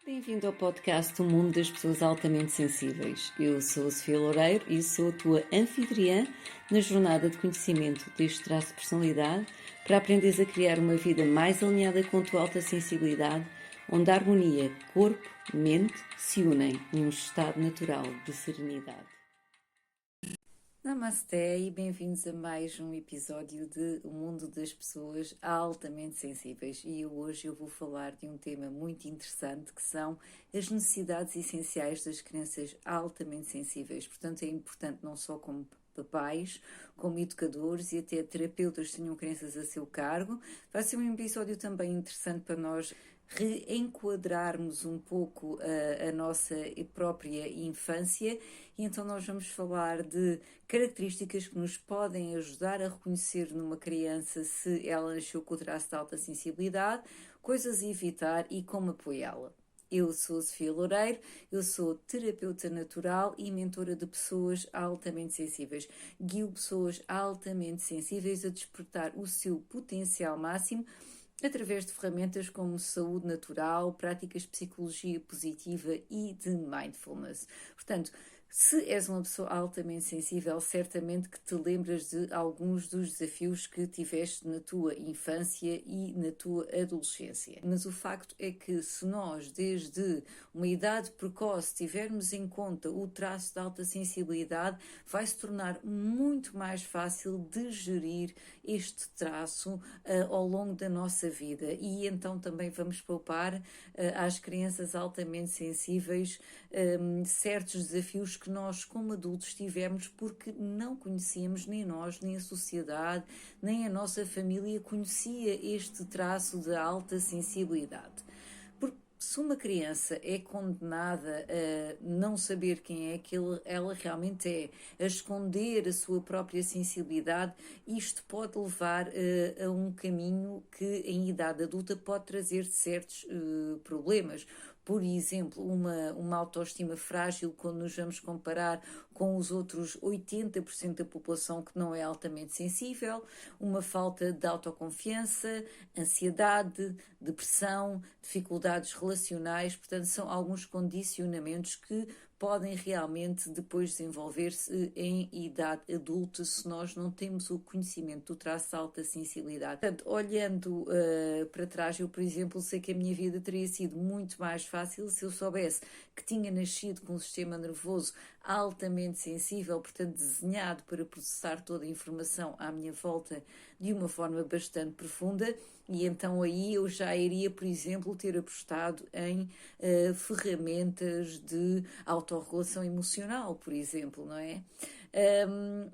Bem-vindo ao podcast do Mundo das Pessoas Altamente Sensíveis. Eu sou a Sofia Loureiro e sou a tua anfitriã na jornada de conhecimento deste traço de personalidade para aprenderes a criar uma vida mais alinhada com a tua alta sensibilidade, onde a harmonia, corpo e mente se unem num estado natural de serenidade. Namasté e bem-vindos a mais um episódio de O Mundo das Pessoas Altamente Sensíveis. E hoje eu vou falar de um tema muito interessante que são as necessidades essenciais das crianças altamente sensíveis. Portanto, é importante não só como papais, como educadores e até terapeutas que tenham crianças a seu cargo. Vai ser um episódio também interessante para nós reenquadrarmos um pouco a nossa própria infância, e então nós vamos falar de características que nos podem ajudar a reconhecer numa criança se ela nasceu com o traço de alta sensibilidade, coisas a evitar e como apoiá-la. Eu sou a Sofia Loureiro, eu sou terapeuta natural e mentora de pessoas altamente sensíveis. Guio pessoas altamente sensíveis a despertar o seu potencial máximo através de ferramentas como saúde natural, práticas de psicologia positiva e de mindfulness. Portanto, se és uma pessoa altamente sensível, certamente que te lembras de alguns dos desafios que tiveste na tua infância e na tua adolescência. Mas o facto é que se nós, desde uma idade precoce, tivermos em conta o traço de alta sensibilidade, vai se tornar muito mais fácil de gerir este traço ao longo da nossa vida. E então também vamos poupar às crianças altamente sensíveis certos desafios que nós como adultos tivemos porque não conhecíamos, nem nós, nem a sociedade, nem a nossa família conhecia este traço de alta sensibilidade. Porque se uma criança é condenada a não saber quem é que ela realmente é, a esconder a sua própria sensibilidade, isto pode levar a um caminho que em idade adulta pode trazer certos problemas. Por exemplo, uma autoestima frágil quando nos vamos comparar com os outros 80% da população que não é altamente sensível, uma falta de autoconfiança, ansiedade, depressão, dificuldades relacionais. Portanto, são alguns condicionamentos que podem realmente depois desenvolver-se em idade adulta se nós não temos o conhecimento do traço de alta sensibilidade. Portanto, olhando para trás, eu, por exemplo, sei que a minha vida teria sido muito mais fácil se eu soubesse que tinha nascido com um sistema nervoso altamente sensível, portanto desenhado para processar toda a informação à minha volta de uma forma bastante profunda, e então aí eu já iria, por exemplo, ter apostado em ferramentas de autorregulação emocional, por exemplo, não é?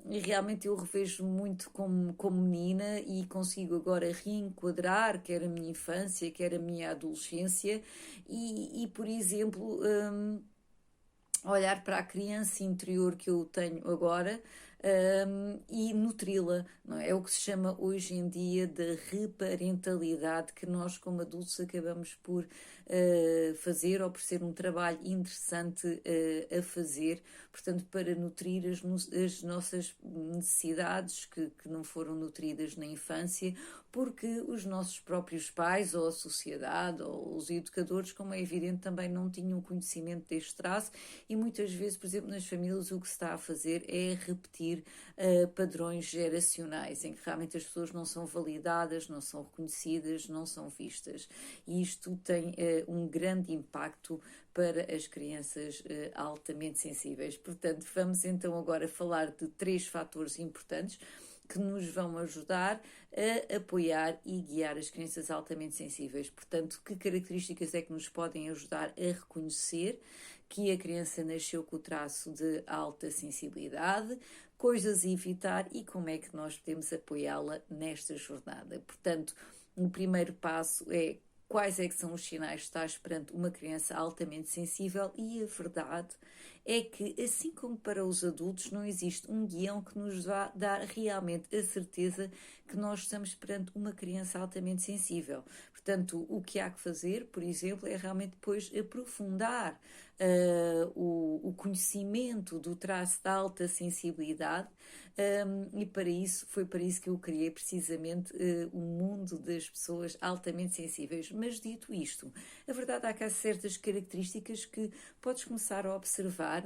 E realmente eu revejo muito como menina e consigo agora reenquadrar quer a minha infância, quer a minha adolescência e por exemplo, olhar para a criança interior que eu tenho agora e nutri-la, não é? É o que se chama hoje em dia de reparentalidade, que nós como adultos acabamos por fazer, ou por ser um trabalho interessante a fazer, portanto para nutrir as nossas necessidades que não foram nutridas na infância, porque os nossos próprios pais, ou a sociedade, ou os educadores, como é evidente, também não tinham conhecimento deste traço, e muitas vezes, por exemplo, nas famílias o que se está a fazer é repetir padrões geracionais, em que realmente as pessoas não são validadas, não são reconhecidas, não são vistas. E isto tem um grande impacto para as crianças altamente sensíveis. Portanto, vamos então agora falar de 3 fatores importantes que nos vão ajudar a apoiar e guiar as crianças altamente sensíveis. Portanto, que características é que nos podem ajudar a reconhecer que a criança nasceu com o traço de alta sensibilidade, coisas a evitar e como é que nós podemos apoiá-la nesta jornada. Portanto, o primeiro passo é quais é que são os sinais de estar perante uma criança altamente sensível, e a verdade é que, assim como para os adultos, não existe um guião que nos vá dar realmente a certeza que nós estamos perante uma criança altamente sensível. Portanto, o que há que fazer, por exemplo, é realmente depois aprofundar o conhecimento do traço de alta sensibilidade, e foi para isso que eu criei precisamente o mundo das pessoas altamente sensíveis. Mas dito isto, a verdade é que há certas características que podes começar a observar,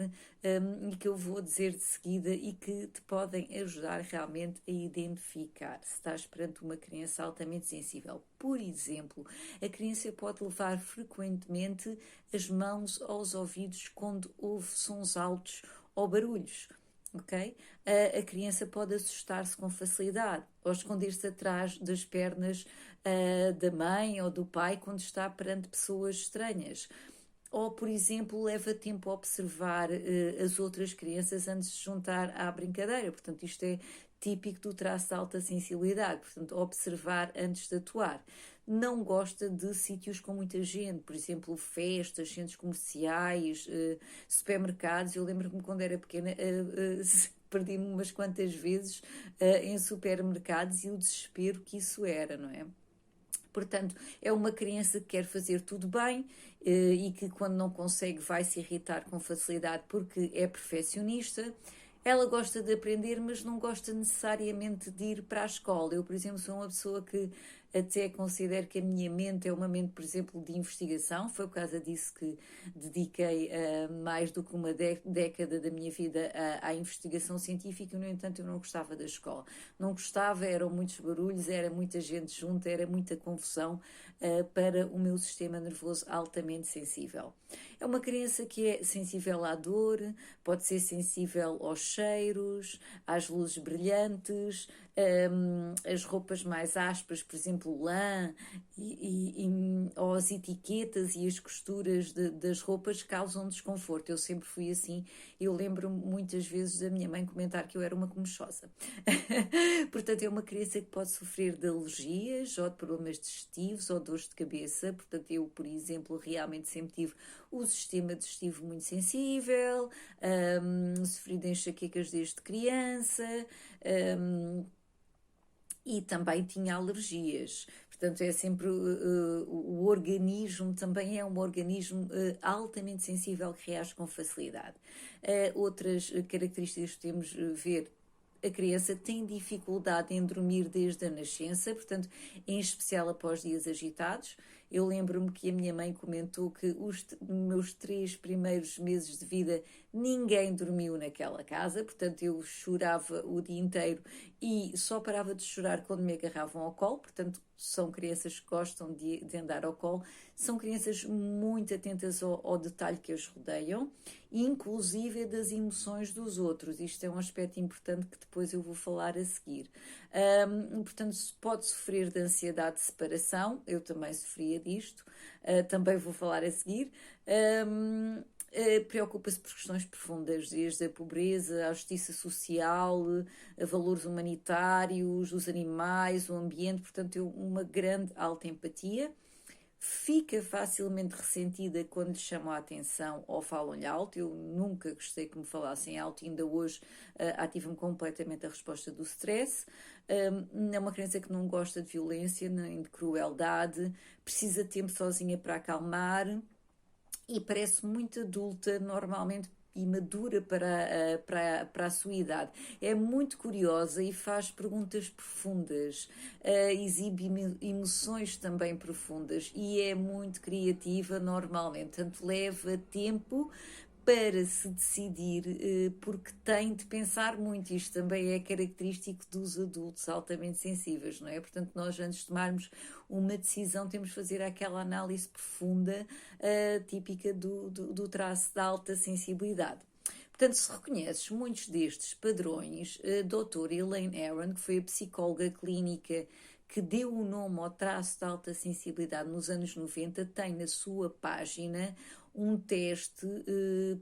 e que eu vou dizer de seguida e que te podem ajudar realmente a identificar se estás perante uma criança altamente sensível. Por exemplo, a criança pode levar frequentemente as mãos aos ouvidos quando ouve sons altos ou barulhos. Ok? A criança pode assustar-se com facilidade ou esconder-se atrás das pernas da mãe ou do pai quando está perante pessoas estranhas. Ou, por exemplo, leva tempo a observar as outras crianças antes de se juntar à brincadeira. Portanto, isto é típico do traço de alta sensibilidade. Portanto, observar antes de atuar. Não gosta de sítios com muita gente, por exemplo, festas, centros comerciais, supermercados. Eu lembro-me quando era pequena, perdi-me umas quantas vezes em supermercados e o desespero que isso era, não é? Portanto, é uma criança que quer fazer tudo bem e que quando não consegue vai se irritar com facilidade porque é perfeccionista. Ela gosta de aprender, mas não gosta necessariamente de ir para a escola. Eu, por exemplo, sou uma pessoa que até considero que a minha mente é uma mente, por exemplo, de investigação. Foi por causa disso que dediquei mais do que uma década da minha vida à investigação científica. No entanto, eu não gostava da escola. Não gostava, eram muitos barulhos, era muita gente junta, era muita confusão para o meu sistema nervoso altamente sensível. É uma criança que é sensível à dor, pode ser sensível aos cheiros, às luzes brilhantes, as roupas mais ásperas, por exemplo, lã, ou as etiquetas e as costuras das roupas causam desconforto. Eu sempre fui assim. Eu lembro-me muitas vezes da minha mãe comentar que eu era uma comichosa. Portanto, é uma criança que pode sofrer de alergias ou de problemas digestivos ou dores de cabeça. Portanto, eu, por exemplo, realmente sempre tive o sistema digestivo muito sensível, sofri de enxaquecas desde criança, e também tinha alergias. Portanto, é sempre o organismo também é um organismo altamente sensível que reage com facilidade. Outras características que temos ver. A criança tem dificuldade em dormir desde a nascença, portanto, em especial após dias agitados. Eu lembro-me que a minha mãe comentou que os meus 3 primeiros meses de vida ninguém dormiu naquela casa, portanto eu chorava o dia inteiro e só parava de chorar quando me agarravam ao colo. Portanto, são crianças que gostam de andar ao colo, são crianças muito atentas ao detalhe que as rodeiam, inclusive das emoções dos outros. Isto é um aspecto importante que depois eu vou falar a seguir. Portanto, pode sofrer de ansiedade de separação, eu também sofria disto, também vou falar a seguir. Preocupa-se por questões profundas, desde a pobreza, a justiça social, a valores humanitários, os animais, o ambiente. Portanto, uma grande alta empatia. Fica facilmente ressentida quando lhe chamam a atenção ou falam-lhe alto. Eu nunca gostei que me falassem alto, ainda hoje ativa-me completamente a resposta do stress. É uma criança que não gosta de violência nem de crueldade, precisa de tempo sozinha para acalmar e parece muito adulta normalmente e madura para a sua idade. É muito curiosa e faz perguntas profundas, exibe emoções também profundas e é muito criativa normalmente. Portanto, leva tempo para se decidir, porque tem de pensar muito. Isto também é característico dos adultos altamente sensíveis, não é? Portanto, nós antes de tomarmos uma decisão temos de fazer aquela análise profunda, típica do traço de alta sensibilidade. Portanto, se reconheces muitos destes padrões, a doutora Elaine Aron, que foi a psicóloga clínica que deu o nome ao traço de alta sensibilidade nos anos 90, tem na sua página um teste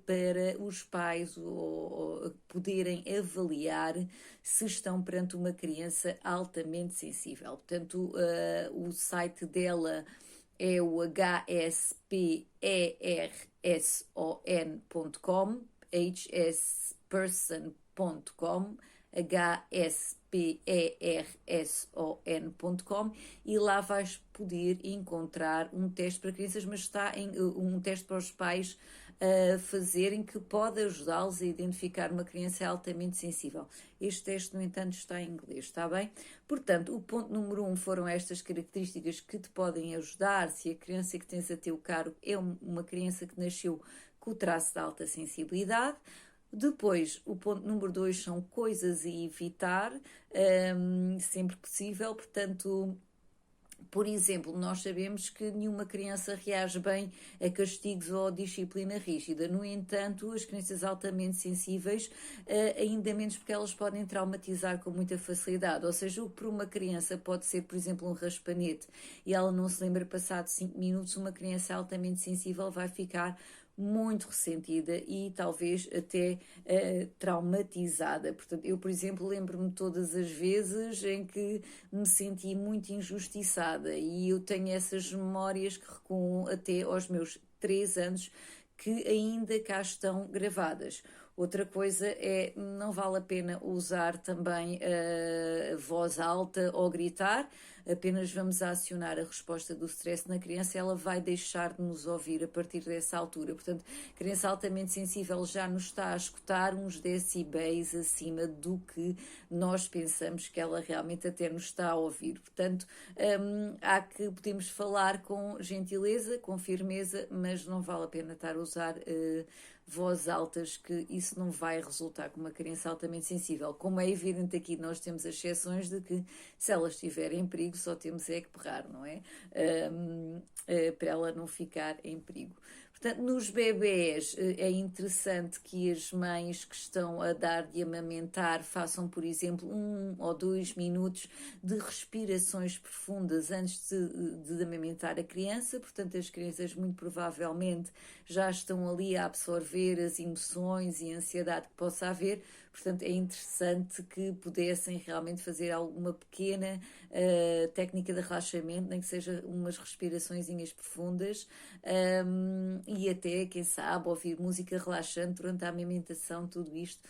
para os pais ou poderem avaliar se estão perante uma criança altamente sensível. Portanto, o site dela é o hsperson.com, hsperson.com, hsperson.com, e lá vais poder encontrar um teste para crianças, mas está em um teste para os pais a fazerem, que pode ajudá-los a identificar uma criança altamente sensível. Este teste, no entanto, está em inglês, está bem? Portanto, o ponto número 1 foram estas características que te podem ajudar se a criança que tens a teu cargo é uma criança que nasceu com o traço de alta sensibilidade. Depois, o ponto número 2 são coisas a evitar, sempre possível. Portanto, por exemplo, nós sabemos que nenhuma criança reage bem a castigos ou disciplina rígida. No entanto, as crianças altamente sensíveis, ainda menos, porque elas podem traumatizar com muita facilidade. Ou seja, o que para uma criança pode ser, por exemplo, um raspanete, e ela não se lembra passado 5 minutos, uma criança altamente sensível vai ficar muito ressentida e talvez até traumatizada. Portanto, eu, por exemplo, lembro-me todas as vezes em que me senti muito injustiçada, e eu tenho essas memórias que recuam até aos meus 3 anos, que ainda cá estão gravadas. Outra coisa é, não vale a pena usar também a voz alta ou gritar, apenas vamos acionar a resposta do stress na criança, ela vai deixar de nos ouvir a partir dessa altura. Portanto, a criança altamente sensível já nos está a escutar uns decibéis acima do que nós pensamos que ela realmente até nos está a ouvir. Portanto, podemos falar com gentileza, com firmeza, mas não vale a pena estar a usar vozes altas, que isso não vai resultar com uma criança altamente sensível. Como é evidente, aqui nós temos as exceções de que, se ela estiver em perigo, só temos é que berrar, não é? Para ela não ficar em perigo. Portanto, nos bebés é interessante que as mães que estão a dar de amamentar façam, por exemplo, 1 ou 2 minutos de respirações profundas antes de amamentar a criança. Portanto, as crianças muito provavelmente já estão ali a absorver as emoções e a ansiedade que possa haver. Portanto, é interessante que pudessem realmente fazer alguma pequena técnica de relaxamento, nem que seja umas respiraçõezinhas profundas, e até, quem sabe, ouvir música relaxante durante a amamentação, tudo isto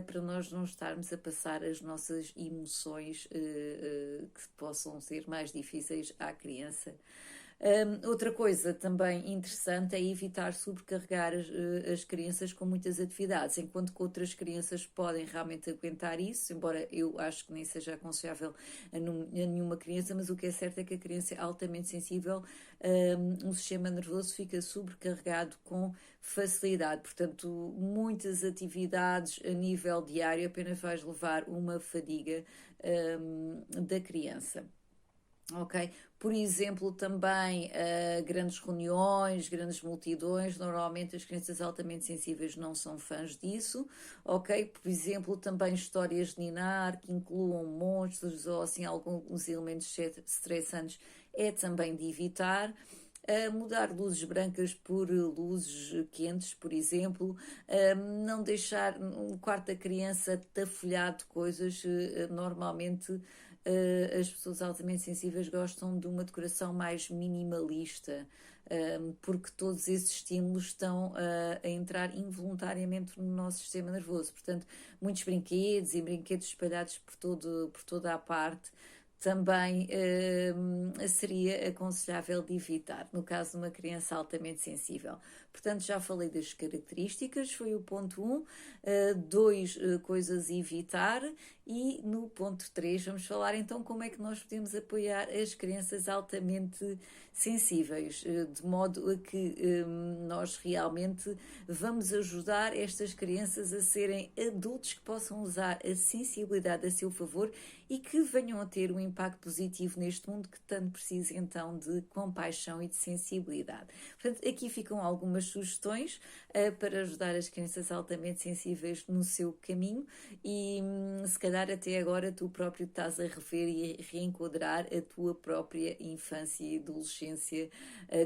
para nós não estarmos a passar as nossas emoções que possam ser mais difíceis à criança. Outra coisa também interessante é evitar sobrecarregar as crianças com muitas atividades, enquanto que outras crianças podem realmente aguentar isso, embora eu acho que nem seja aconselhável a nenhuma criança, mas o que é certo é que a criança é altamente sensível, o sistema nervoso fica sobrecarregado com facilidade. Portanto, muitas atividades a nível diário apenas vais levar uma fadiga da criança. Ok? Por exemplo, também grandes reuniões, grandes multidões, normalmente as crianças altamente sensíveis não são fãs disso, ok? Por exemplo, também histórias de ninar que incluam monstros ou assim alguns elementos estressantes é também de evitar. Mudar luzes brancas por luzes quentes, por exemplo, não deixar um quarto da criança tafolhado de coisas, normalmente as pessoas altamente sensíveis gostam de uma decoração mais minimalista, porque todos esses estímulos estão a entrar involuntariamente no nosso sistema nervoso. Portanto, muitos brinquedos e brinquedos espalhados por toda a parte também seria aconselhável de evitar, no caso de uma criança altamente sensível. Portanto, já falei das características, foi o ponto 1. 2, coisas a evitar. E no ponto 3 vamos falar então como é que nós podemos apoiar as crianças altamente sensíveis, de modo a que nós realmente vamos ajudar estas crianças a serem adultos que possam usar a sensibilidade a seu favor e que venham a ter um impacto positivo neste mundo que tanto precisa então de compaixão e de sensibilidade. Portanto, aqui ficam algumas sugestões para ajudar as crianças altamente sensíveis no seu caminho, e se calhar até agora tu próprio estás a rever e a reenquadrar a tua própria infância e adolescência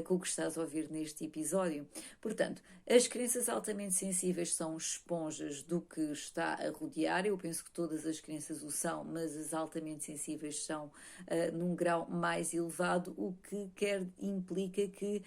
com o que estás a ouvir neste episódio. Portanto, as crianças altamente sensíveis são esponjas do que está a rodear. Eu penso que todas as crianças o são, mas as altamente sensíveis são num grau mais elevado, o que implica que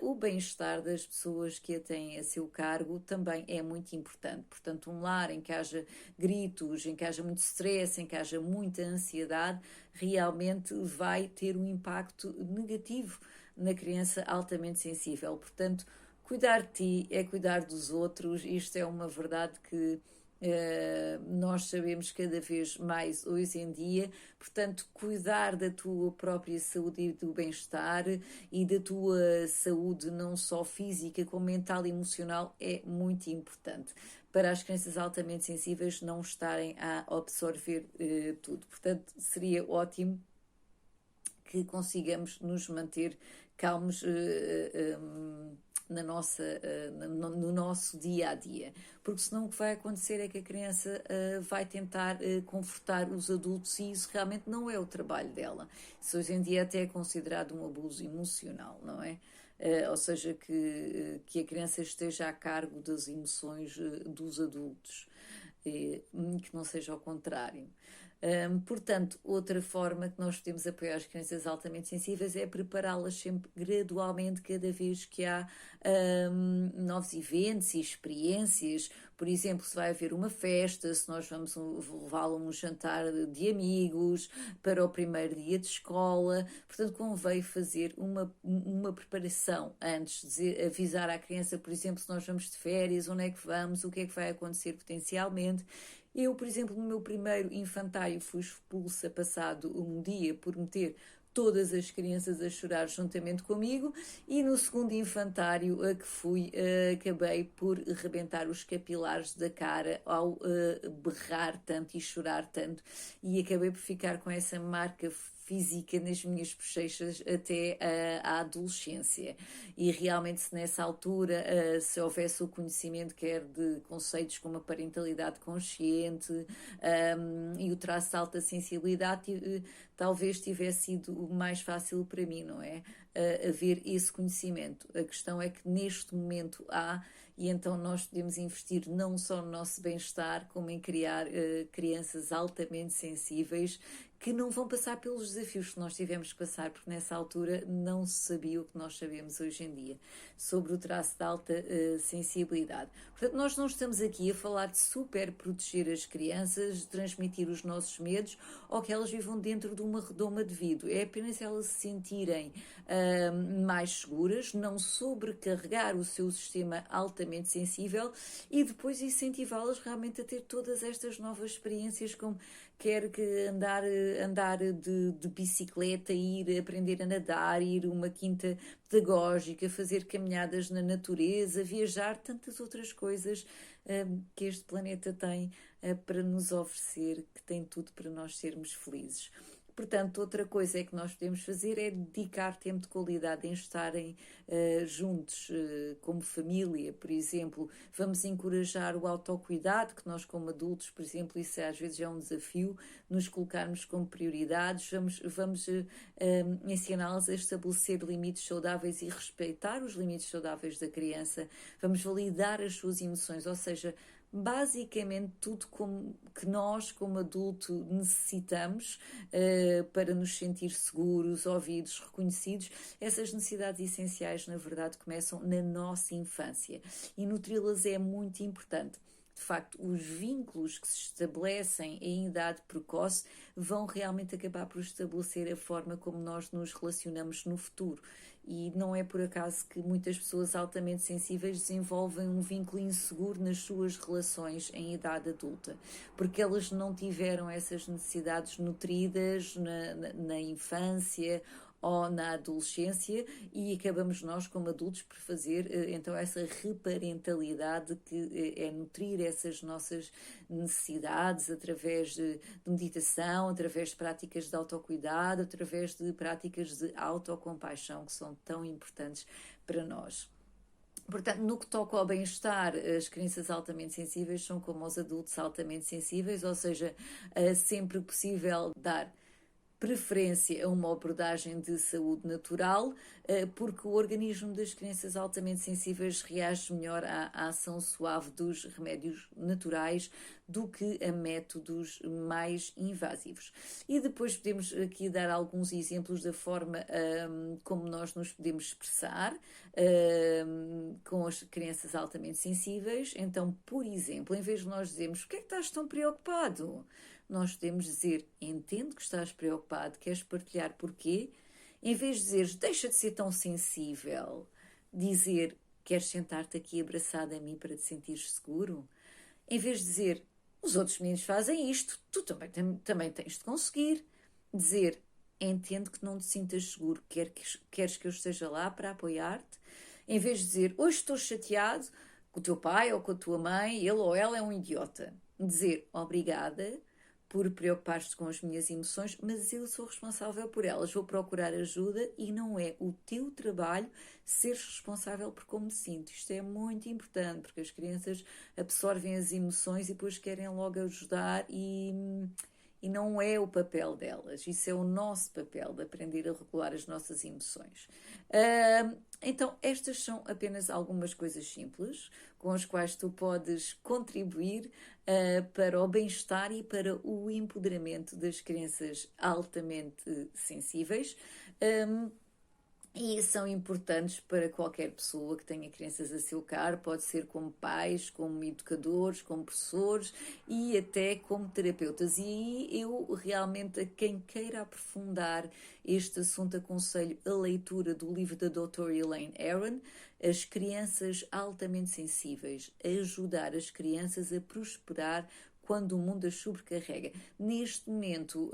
o bem-estar das pessoas que a têm a seu cargo também é muito importante. Portanto, um lar em que haja gritos, em que haja muita muito stress, em que haja muita ansiedade, realmente vai ter um impacto negativo na criança altamente sensível. Portanto, cuidar de ti é cuidar dos outros. Isto é uma verdade que nós sabemos cada vez mais hoje em dia. Portanto, cuidar da tua própria saúde e do bem-estar e da tua saúde não só física como mental e emocional é muito importante para as crianças altamente sensíveis não estarem a absorver tudo. Portanto, seria ótimo que consigamos nos manter calmos no nosso dia a dia, porque senão o que vai acontecer é que a criança vai tentar confortar os adultos e isso realmente não é o trabalho dela. Isso hoje em dia até é considerado um abuso emocional, não é? Ou seja, que a criança esteja a cargo das emoções dos adultos, que não seja ao contrário. Portanto, outra forma que nós podemos apoiar as crianças altamente sensíveis é prepará-las sempre gradualmente, cada vez que há novos eventos e experiências. Por exemplo, se vai haver uma festa, se nós vamos levá-la a um jantar de amigos, para o primeiro dia de escola. Portanto, convém fazer uma preparação antes de avisar à criança, por exemplo, se nós vamos de férias, onde é que vamos, o que é que vai acontecer potencialmente. Eu, por exemplo, no meu primeiro infantário fui expulsa passado um dia por meter todas as crianças a chorar juntamente comigo e no segundo infantário a que fui acabei por rebentar os capilares da cara ao berrar tanto e chorar tanto e acabei por ficar com essa marca física nas minhas bochechas até à adolescência. E realmente, se nessa altura se houvesse o conhecimento quer de conceitos como a parentalidade consciente e o traço de alta sensibilidade, talvez tivesse sido mais fácil para mim, não é? Haver esse conhecimento. A questão é que neste momento há, e então nós podemos investir não só no nosso bem-estar, como em criar crianças altamente sensíveis que não vão passar pelos desafios que nós tivemos que passar, porque nessa altura não se sabia o que nós sabemos hoje em dia sobre o traço de alta sensibilidade. Portanto, nós não estamos aqui a falar de super proteger as crianças, de transmitir os nossos medos ou que elas vivam dentro de uma redoma de vidro. É apenas elas se sentirem mais seguras, não sobrecarregar o seu sistema altamente sensível e depois incentivá-las realmente a ter todas estas novas experiências, como quer que andar de bicicleta, ir aprender a nadar, ir a uma quinta pedagógica, fazer caminhadas na natureza, viajar, tantas outras coisas que este planeta tem para nos oferecer, que tem tudo para nós sermos felizes. Portanto, outra coisa é que nós podemos fazer é dedicar tempo de qualidade em estarem juntos, como família, por exemplo. Vamos encorajar o autocuidado, que nós como adultos, por exemplo, isso às vezes é um desafio, nos colocarmos como prioridades. Vamos ensiná-los a estabelecer limites saudáveis e respeitar os limites saudáveis da criança. Vamos validar as suas emoções, ou seja, basicamente tudo que nós, como adulto, necessitamos para nos sentir seguros, ouvidos, reconhecidos. Essas necessidades essenciais, na verdade, começam na nossa infância e nutri-las é muito importante. De facto, os vínculos que se estabelecem em idade precoce vão realmente acabar por estabelecer a forma como nós nos relacionamos no futuro. E não é por acaso que muitas pessoas altamente sensíveis desenvolvem um vínculo inseguro nas suas relações em idade adulta, porque elas não tiveram essas necessidades nutridas na infância ou na adolescência e acabamos nós como adultos por fazer então essa reparentalidade que é nutrir essas nossas necessidades através de meditação, através de práticas de autocuidado, através de práticas de autocompaixão que são tão importantes para nós. Portanto, no que toca ao bem-estar, as crianças altamente sensíveis são como os adultos altamente sensíveis, ou seja, sempre possível dar preferência a uma abordagem de saúde natural, porque o organismo das crianças altamente sensíveis reage melhor à ação suave dos remédios naturais do que a métodos mais invasivos. E depois podemos aqui dar alguns exemplos da forma como nós nos podemos expressar com as crianças altamente sensíveis. Então, por exemplo, em vez de nós dizermos: "Por que é que estás tão preocupado?", nós podemos dizer: entendo que estás preocupado, queres partilhar porquê? Em vez de dizeres: deixa de ser tão sensível, dizer: queres sentar-te aqui abraçado a mim para te sentires seguro? Em vez de dizer: os outros meninos fazem isto, tu também tens de conseguir. Dizer: entendo que não te sintas seguro, queres que eu esteja lá para apoiar-te. Em vez de dizer: hoje estou chateado com o teu pai ou com a tua mãe, ele ou ela é um idiota. Dizer: obrigada por preocupar-te com as minhas emoções, mas eu sou responsável por elas, vou procurar ajuda e não é o teu trabalho seres responsável por como me sinto. Isto é muito importante, porque as crianças absorvem as emoções e depois querem logo ajudar e não é o papel delas. Isso é o nosso papel, de aprender a regular as nossas emoções. Então, estas são apenas algumas coisas simples com as quais tu podes contribuir para o bem-estar e para o empoderamento das crianças altamente sensíveis. E são importantes para qualquer pessoa que tenha crianças a seu cargo, pode ser como pais, como educadores, como professores e até como terapeutas. E eu realmente, a quem queira aprofundar este assunto, aconselho a leitura do livro da doutora Elaine Aron, As Crianças Altamente Sensíveis, ajudar as crianças a prosperar quando o mundo as sobrecarrega. Neste momento,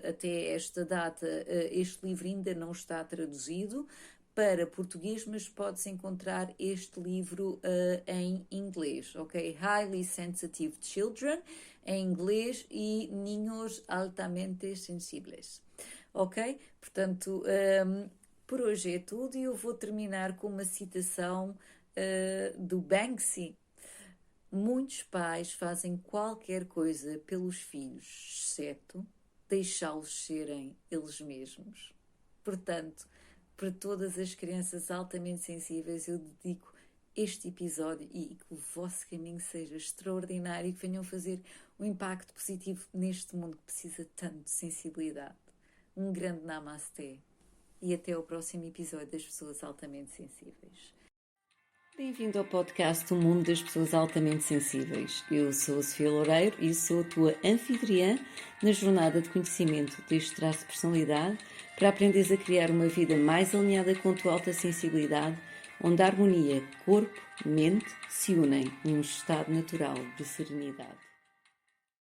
até esta data, este livro ainda não está traduzido para português, mas pode-se encontrar este livro em inglês, ok? Highly Sensitive Children, em inglês, e Niños Altamente Sensibles, ok? Portanto, por hoje é tudo e eu vou terminar com uma citação do Banksy. Muitos pais fazem qualquer coisa pelos filhos, exceto deixá-los serem eles mesmos. Portanto, para todas as crianças altamente sensíveis, eu dedico este episódio e que o vosso caminho seja extraordinário e que venham fazer um impacto positivo neste mundo que precisa tanto de sensibilidade. Um grande namasté e até ao próximo episódio das Pessoas Altamente Sensíveis. Bem-vindo ao podcast do Mundo das Pessoas Altamente Sensíveis. Eu sou a Sofia Loureiro e sou a tua anfitriã na jornada de conhecimento deste traço de personalidade para aprenderes a criar uma vida mais alinhada com a tua alta sensibilidade, onde a harmonia corpo-mente se unem num estado natural de serenidade.